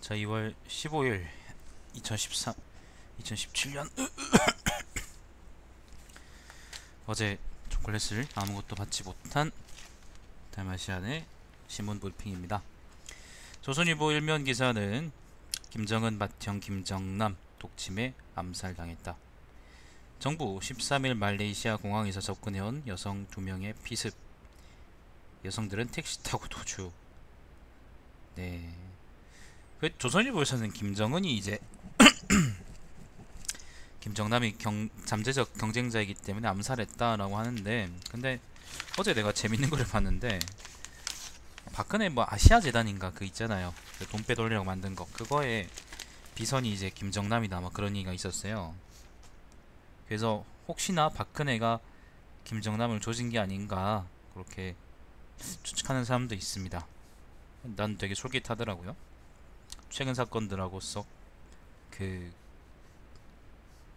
자, 2월 15일 2017년 어제 초콜릿을 아무것도 받지 못한 달마시안의 신문 브리핑입니다. 조선일보 일면 기사는 김정은 맏형 김정남 독침에 암살당했다. 정부 13일 말레이시아 공항에서 접근해온 여성 2명의 피습. 여성들은 택시 타고 도주. 네. 조선일보에서는 김정은이 이제 김정남이 잠재적 경쟁자이기 때문에 암살했다라고 하는데, 근데 어제 내가 재밌는 거를 봤는데, 박근혜 뭐 아시아 재단인가 그 있잖아요, 그 돈 빼돌리려고 만든 거, 그거에 비선이 이제 김정남이다 아마 그런 얘기가 있었어요. 그래서 혹시나 박근혜가 김정남을 조진 게 아닌가 그렇게 추측하는 사람도 있습니다. 난 되게 솔깃하더라고요. 최근 사건들하고 썩 그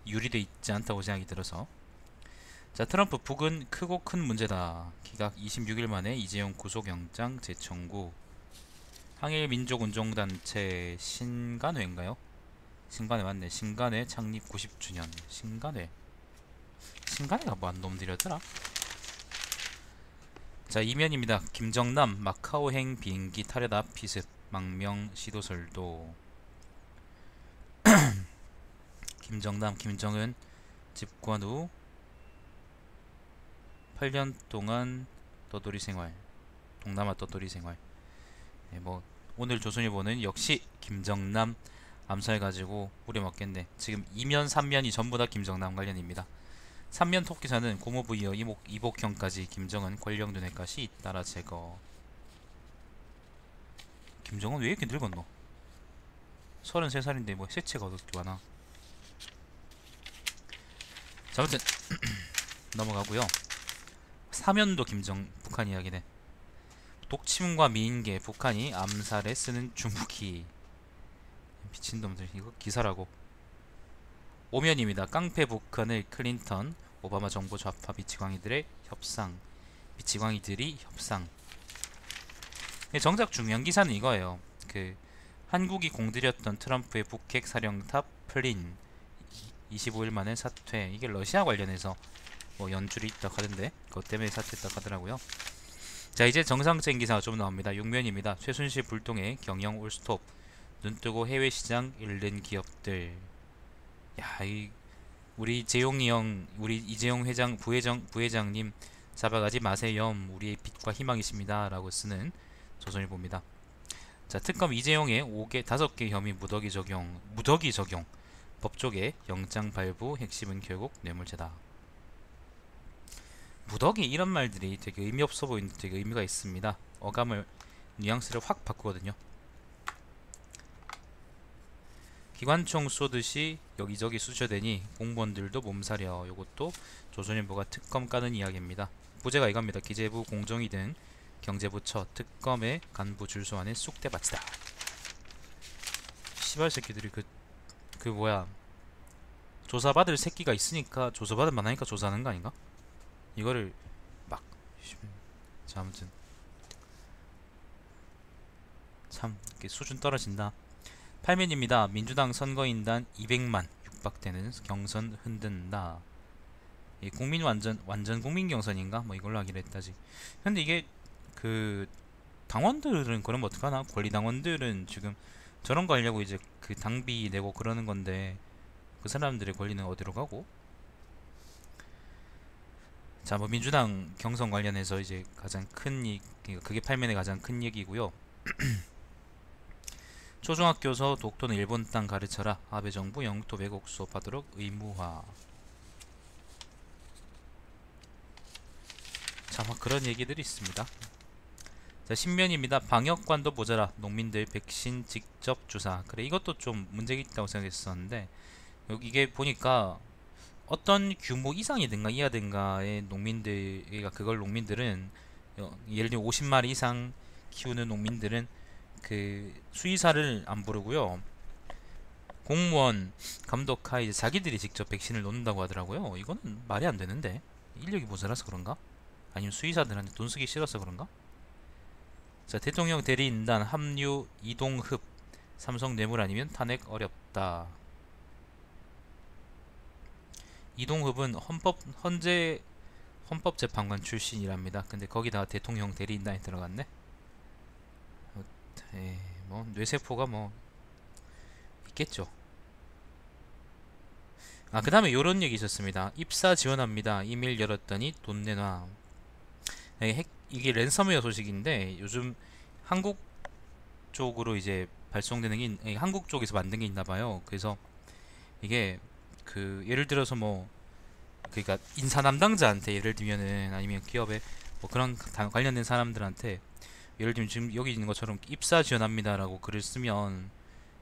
유리돼 있지 않다고 생각이 들어서. 자, 트럼프 북은 크고 큰 문제다. 기각 26일 만에 이재용 구속영장 재청구. 항일 민족운동단체 신간회인가요? 신간회 맞네. 신간회 창립 90주년. 신간회가 뭐한 놈들이었더라? 자, 이면입니다. 김정남 마카오행 비행기 탈ят 앞 피습. 망명 시도설도. 김정남, 김정은 집권 후 8년 동안 떠돌이 생활, 동남아 떠돌이 생활. 네, 뭐 오늘 조선일보는 역시 김정남 암살 가지고 우려먹겠네. 지금 2면 3면이 전부 다 김정남 관련입니다. 3면 톱기사는 고모부 이어 이복형까지 김정은 권력 눈엣가시 잇따라 제거. 김정은 왜 이렇게 늙었노? 33살인데 뭐 세체가 어떻게 많아. 자, 아무튼 넘어가고요. 사면도 북한 이야기네. 독침과 미인계, 북한이 암살에 쓰는 주무기. 미친놈들, 이거 기사라고. 오면입니다. 깡패 북한의 클린턴, 오바마 정부 좌파 미치광이들이 협상. 정작 중요한 기사는 이거예요. 한국이 공들였던 트럼프의 북핵 사령탑 플린 25일 만에 사퇴. 이게 러시아 관련해서 뭐 연출이 있다 하던데, 그것 때문에 사퇴했다 하더라고요. 자, 이제 정상적인 기사가 좀 나옵니다. 6면입니다. 최순실 불통의 경영 올스톱. 눈뜨고 해외 시장 잃는 기업들. 야, 우리 재용이 형, 우리 이재용 부회장님 잡아가지 마세요. 우리의 빛과 희망이십니다. 라고 쓰는 조선일보입니다. 자, 특검 이재용의 5개 혐의 무더기 적용. 법조계 영장 발부, 핵심은 결국 뇌물죄다. 무더기, 이런 말들이 되게 의미 없어 보이는데 되게 의미가 있습니다. 어감을, 뉘앙스를 확 바꾸거든요. 기관총 쏘듯이 여기저기 쑤셔대니 공무원들도 몸살이야. 요것도 조선일보가 특검 까는 이야기입니다. 부제가 이겁니다. 기재부, 공정위 등 경제부처 특검의 간부 줄소 안에 쑥대밭이다. 시발 새끼들이 뭐야, 조사받을 새끼가 있으니까, 조사받을 만하니까 조사하는 거 아닌가? 이거를 막. 자, 아무튼 참 수준 떨어진다. 8면입니다. 민주당 선거인단 200만 육박되는 경선 흔든다. 국민 완전 국민 경선인가? 뭐 이걸로 하기로 했다지. 근데 이게 당원들은 그러면 어떡하나? 권리 당원들은 지금 저런 거 하려고 이제 당비 내고 그러는 건데, 그 사람들의 권리는 어디로 가고? 자, 뭐 민주당 경선 관련해서 이제 가장 큰 그게 8면의 가장 큰 얘기고요. 초중학교서 독도는 일본 땅 가르쳐라. 아베 정부 영토 왜곡 수업하도록 의무화. 자, 뭐 그런 얘기들이 있습니다. 자, 신면입니다. 방역관도 모자라. 농민들 백신 직접 주사. 그래, 이것도 좀 문제가 있다고 생각했었는데, 여기 이게 보니까 어떤 규모 이상이든가 이하든가의 농민들은 예를 들어 50마리 이상 키우는 농민들은 수의사를 안 부르고요, 공무원 감독하에 이제 자기들이 직접 백신을 놓는다고 하더라고요. 이거는 말이 안 되는데, 인력이 모자라서 그런가? 아니면 수의사들한테 돈 쓰기 싫어서 그런가? 자, 대통령 대리인단 합류 이동흡 삼성 뇌물 아니면 탄핵 어렵다. 이동흡은 헌법재판관 출신이랍니다. 근데 거기다가 대통령 대리인단에 들어갔네. 뭐 뇌세포가 뭐 있겠죠. 그 다음에 요런 얘기 있었습니다. 입사 지원합니다. 이메일 열었더니 돈 내놔. 이게 랜섬웨어 소식인데 요즘 한국 쪽으로 이제 발송되는 게 한국 쪽에서 만든 게 있나봐요. 그래서 이게 그 예를 들어서 뭐 그러니까 인사 담당자한테 예를 들면은 아니면 기업에 뭐 그런 관련된 사람들한테 예를 들면 지금 여기 있는 것처럼 입사 지원합니다라고 글을 쓰면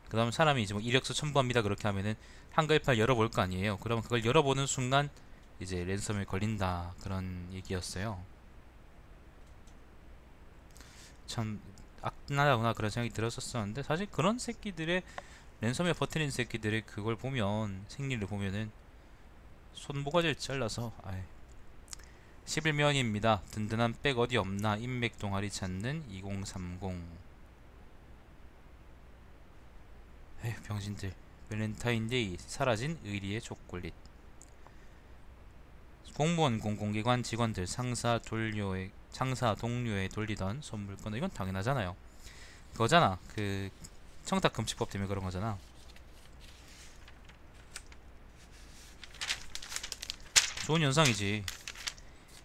그 다음 사람이 이제 뭐 이력서 첨부합니다 그렇게 하면은 한글 파일 열어볼 거 아니에요. 그러면 그걸 열어보는 순간 이제 랜섬에 걸린다 그런 얘기였어요. 참 악나구나 그런 생각이 들었었는데 사실 그런 새끼들의 랜섬에 버티는 새끼들의 그걸 보면 생리를 보면은 손모가지를 잘라서 11면입니다. 든든한 백 어디 없나 인맥 동아리 찾는 2030. 에휴 병신들. 발렌타인데이 사라진 의리의 초콜릿. 공무원 공공기관 직원들 상사 동료에 돌리던 선물권. 이건 당연하잖아요. 그거잖아. 그 청탁금지법 때문에 그런 거잖아. 좋은 현상이지.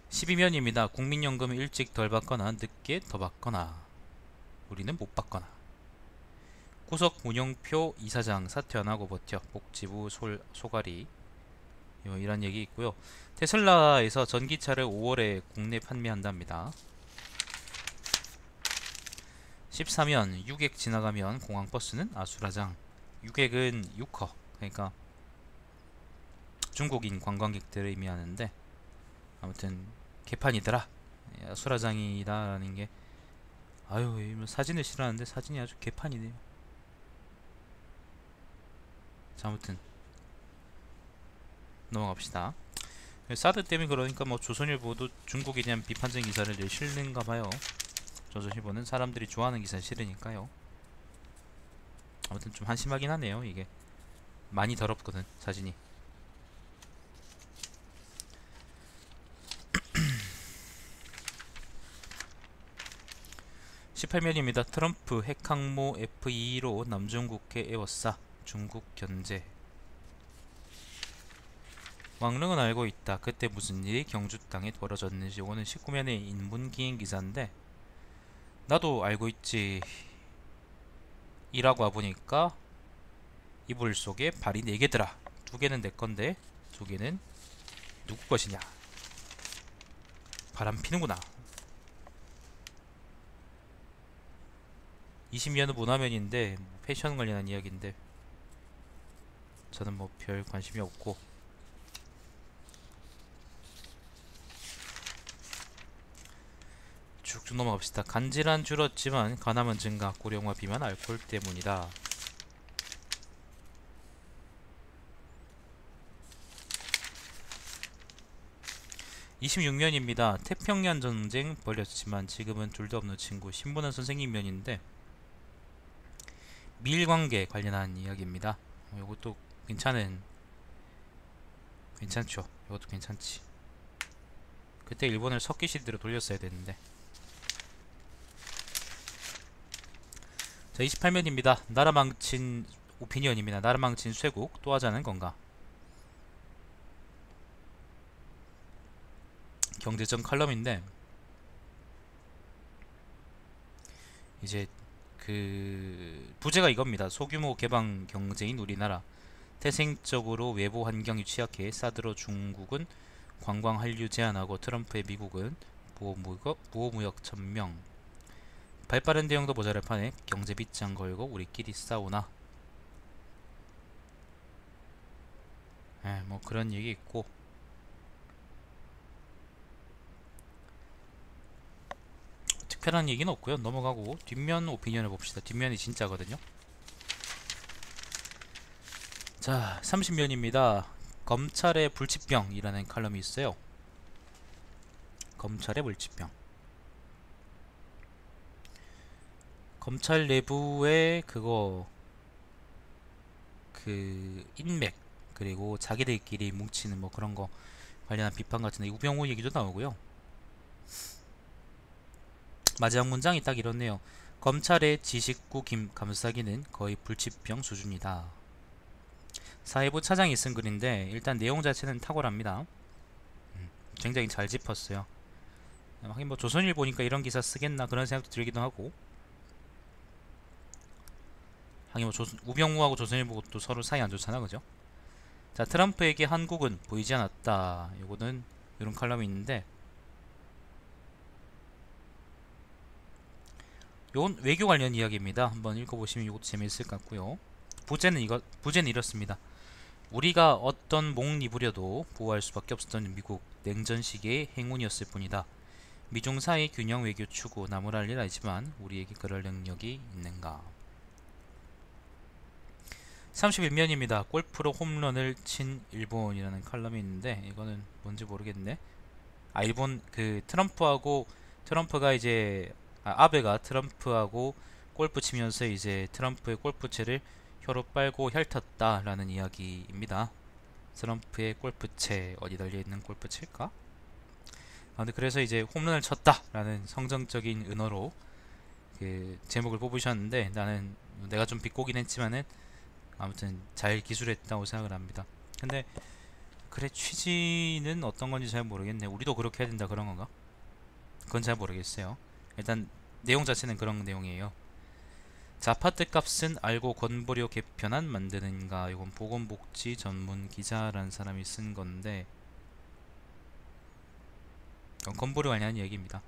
12면입니다. 국민연금 일찍 덜 받거나 늦게 더 받거나 우리는 못 받거나. 구석 문영표 이사장 사퇴 안하고 버텨. 복지부 소가리. 이런 얘기 있고요. 테슬라에서 전기차를 5월에 국내 판매한답니다. 13면 유객 지나가면 공항버스는 아수라장. 유객은 유커 그러니까 중국인 관광객들을 의미하는데 아무튼 개판이더라. 아수라장이다 라는 게 아유 사진을 싫어하는데 사진이 아주 개판이네요. 자 아무튼 넘어갑시다. 사드 때문에 그러니까 뭐 조선일보도 중국에 대한 비판적인 기사를 늘 실는가봐요. 조선일보는 사람들이 좋아하는 기사 실으니까요. 아무튼 좀 한심하긴 하네요. 이게 많이 더럽거든 사진이. 18면입니다. 트럼프 핵항모 F-22로 남중국해 에워싸. 중국 견제. 왕릉은 알고 있다. 그때 무슨 일이 경주 땅에 벌어졌는지. 이거는 19면의 인문기행 기사인데 나도 알고 있지. 일하고 와보니까 이불 속에 발이 4개더라. 2개는 내 건데 2개는 누구 것이냐. 바람 피는구나. 20년은 문화면인데 뭐 패션 관련한 이야기인데 저는 뭐 별 관심이 없고. 쭉쭉 넘어갑시다. 간질환 줄었지만 간암은 증가. 고령화 비만 알코올 때문이다. (26면입니다) 태평양 전쟁 벌였지만 지금은 둘도 없는 친구. 신분은 선생님 면인데 미일관계 관련한 이야기입니다. 이것도 괜찮죠. 이것도 괜찮지. 그때 일본을 석기 시대로 돌렸어야 되는데. 자 28면입니다. 나라 망친 오피니언입니다. 나라 망친 쇠국 또 하자는 건가. 경제적 칼럼인데 이제 그 부제가 이겁니다. 소규모 개방 경제인 우리나라 태생적으로 외부 환경이 취약해 사드로 중국은 관광 한류 제한하고 트럼프의 미국은 보호무역 천명. 발빠른 대응도 모자랄 판에 경제 빗장 걸고 우리끼리 싸우나. 뭐 그런 얘기 있고. 특별한 얘기는 없고요. 넘어가고 뒷면 오피니언을 봅시다. 뒷면이 진짜거든요. 자 30면입니다. 검찰의 불치병이라는 칼럼이 있어요. 검찰의 불치병. 검찰 내부에 그거 그 인맥 그리고 자기들끼리 뭉치는 뭐 그런 거 관련한 비판 같은데 우병우 얘기도 나오고요. 마지막 문장이 딱 이렇네요. 검찰의 지식구 김 감싸기는 거의 불치병 수준이다. 사회부 차장이 쓴 글인데 일단 내용 자체는 탁월합니다. 굉장히 잘 짚었어요. 하긴 뭐 조선일 보니까 이런 기사 쓰겠나 그런 생각도 들기도 하고, 하긴 뭐 우병우하고 조선일보고 또 서로 사이 안 좋잖아, 그죠? 자, 트럼프에게 한국은 보이지 않았다. 요거는 이런 칼럼이 있는데, 요건 외교 관련 이야기입니다. 한번 읽어보시면 이것도 재미있을 것 같고요. 부제는 이렇습니다. 우리가 어떤 목 입으려도 보호할 수밖에 없었던 미국 냉전 시기의 행운이었을 뿐이다. 미중 사이 균형 외교 추구 나무랄 일 아니지만 우리에게 그럴 능력이 있는가. 31면입니다. 골프로 홈런을 친 일본이라는 칼럼이 있는데 이거는 뭔지 모르겠네. 일본 그 트럼프가 이제 아베가 트럼프하고 골프 치면서 이제 트럼프의 골프채를 혀로 빨고 핥았다라는 이야기입니다. 트럼프의 골프채 어디 달려있는 골프채일까? 근데 그래서 이제 홈런을 쳤다라는 성정적인 은어로 그 제목을 뽑으셨는데 나는 내가 좀 비꼬긴 했지만은 아무튼 잘 기술했다고 생각을 합니다. 근데 그래 취지는 어떤 건지 잘 모르겠네. 우리도 그렇게 해야 된다 그런 건가? 그건 잘 모르겠어요. 일단 내용 자체는 그런 내용이에요. 자, 아파트 값은 알고 건보료 개편안 만드는가. 이건 보건복지 전문 기자라는 사람이 쓴 건데 건보료 관련한 얘기입니다.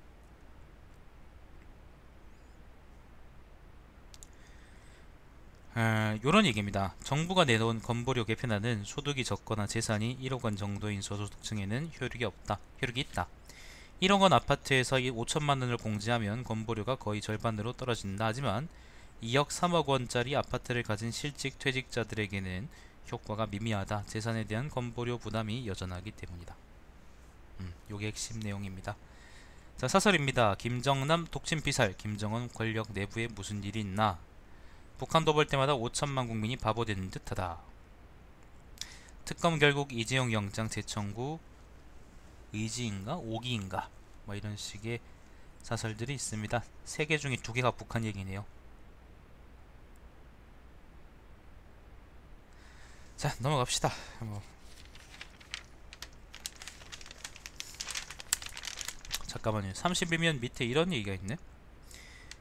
요런 얘기입니다. 정부가 내놓은 건보료 개편안은 소득이 적거나 재산이 1억 원 정도인 저소득층에는 효력이 있다. 1억 원 아파트에서 5천만 원을 공제하면 건보료가 거의 절반으로 떨어진다. 하지만 2억 3억 원짜리 아파트를 가진 실직 퇴직자들에게는 효과가 미미하다. 재산에 대한 건보료 부담이 여전하기 때문이다. 요게 핵심 내용입니다. 자, 사설입니다. 김정남 독침 피살, 김정은 권력 내부에 무슨 일이 있나. 북한도 볼 때마다 5천만 국민이 바보 되는 듯하다. 특검 결국 이재용 영장 재청구 의지인가 오기인가 뭐 이런 식의 사설들이 있습니다. 3개 중에 2개가 북한 얘기네요. 자, 넘어갑시다. 잠깐만요. 31면 밑에 이런 얘기가 있네.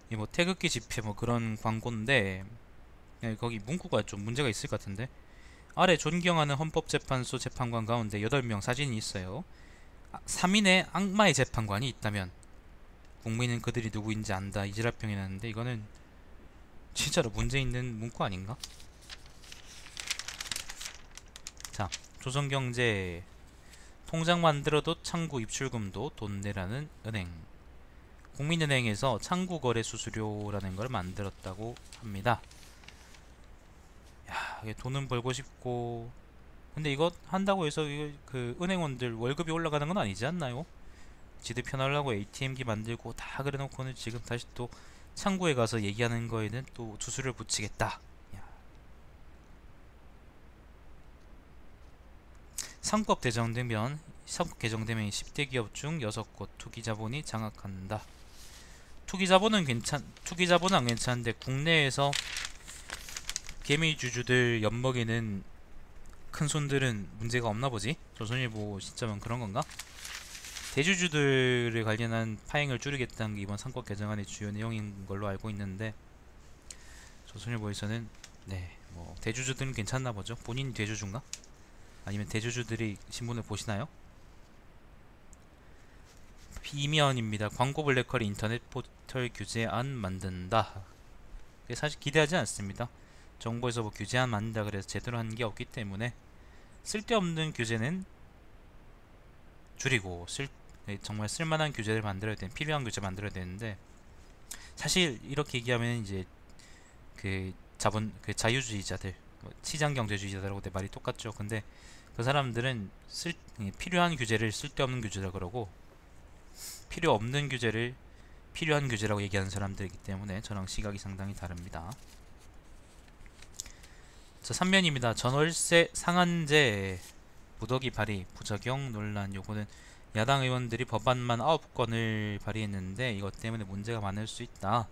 이 뭐 태극기 집회 뭐 그런 광고인데 거기 문구가 좀 문제가 있을 것 같은데, 아래 존경하는 헌법재판소 재판관 가운데 8명 사진이 있어요. 3인의 악마의 재판관이 있다면 국민은 그들이 누구인지 안다. 이지랄병이 나는데 이거는 진짜로 문제 있는 문구 아닌가? 자, 조선경제 통장 만들어도 창구 입출금도 돈 내라는 은행. 국민은행에서 창구거래 수수료라는 걸 만들었다고 합니다. 야, 이게 돈은 벌고 싶고, 근데 이거 한다고 해서 그 은행원들 월급이 올라가는 건 아니지 않나요? 지들 편하려고 ATM기 만들고 다 그래놓고는 지금 다시 또 창구에 가서 얘기하는 거에는 또 수수료를 붙이겠다. 상법 개정되면 10대 기업 중 6곳 투기자본이 장악한다. 투기자본은 안 괜찮은데 국내에서 개미주주들 엿먹이는 큰 손들은 문제가 없나 보지? 조선일보 시점은 그런 건가? 대주주들을 관련한 파행을 줄이겠다는 게 이번 상법 개정안의 주요 내용인 걸로 알고 있는데, 조선일보에서는 네, 뭐 대주주들은 괜찮나 보죠. 본인이 대주주인가? 아니면 대주주들이 신문을 보시나요? 비면입니다. 광고 블랙홀 인터넷 포털 규제안 만든다. 사실 기대하지 않습니다. 정부에서 뭐 규제안 만든다 그래서 제대로 한 게 없기 때문에 쓸데없는 규제는 줄이고 정말 쓸만한 규제를 만들어야 되는, 필요한 규제 만들어야 되는데, 사실 이렇게 얘기하면 이제 그 자유주의자들, 시장 경제주의자들하고 내 말이 똑같죠. 근데 그 사람들은 필요한 규제를 쓸데없는 규제라 그러고, 필요 없는 규제를 필요한 규제라고 얘기하는 사람들이기 때문에 저랑 시각이 상당히 다릅니다. 자, 3면입니다. 전월세 상한제 무더기 발의 부작용 논란. 요거는 야당 의원들이 법안만 9건을 발의했는데 이것 때문에 문제가 많을 수 있다.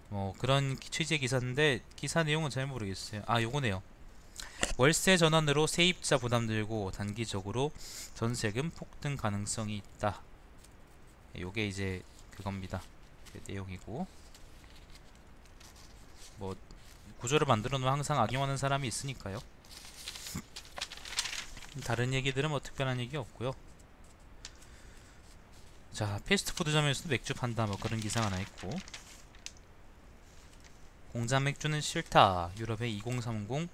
뭐 그런 취지의 기사인데 기사 내용은 잘 모르겠어요. 아, 요거네요. 월세 전환으로 세입자 부담 들고 단기적으로 전세금 폭등 가능성이 있다. 요게 이제 그겁니다. 그 내용이고, 뭐 구조를 만들어 놓으면 항상 악용하는 사람이 있으니까요. 다른 얘기들은 뭐 특별한 얘기 없고요. 자, 패스트푸드점에서도 맥주 판다, 뭐 그런 기사가 하나 있고, 공장 맥주는 싫다, 유럽의 2030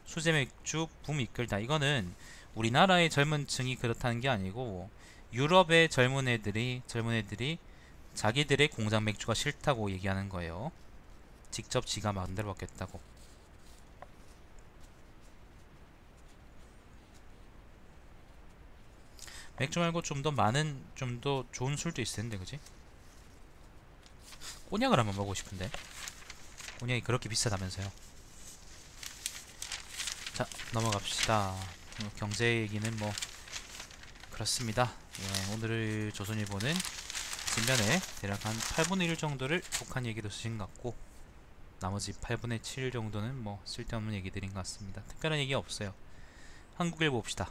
수제 맥주 붐 이끌다. 이거는 우리나라의 젊은 층이 그렇다는 게 아니고 유럽의 젊은 애들이 자기들의 공장 맥주가 싫다고 얘기하는 거예요. 직접 지가 만들어 먹겠다고. 맥주 말고 좀 더 많은, 좀 더 좋은 술도 있을 텐데, 그지? 꼬냑을 한번 먹고 싶은데. 꼬냑이 그렇게 비싸다면서요. 자, 넘어갑시다. 경제 얘기는 뭐 그렇습니다. 예, 오늘 조선일보는 진면에 대략 한 8분의 1 정도를 북한 얘기도 쓰신 것 같고, 나머지 8분의 7 정도는 뭐 쓸데없는 얘기들인 것 같습니다. 특별한 얘기 없어요. 한국일보 봅시다.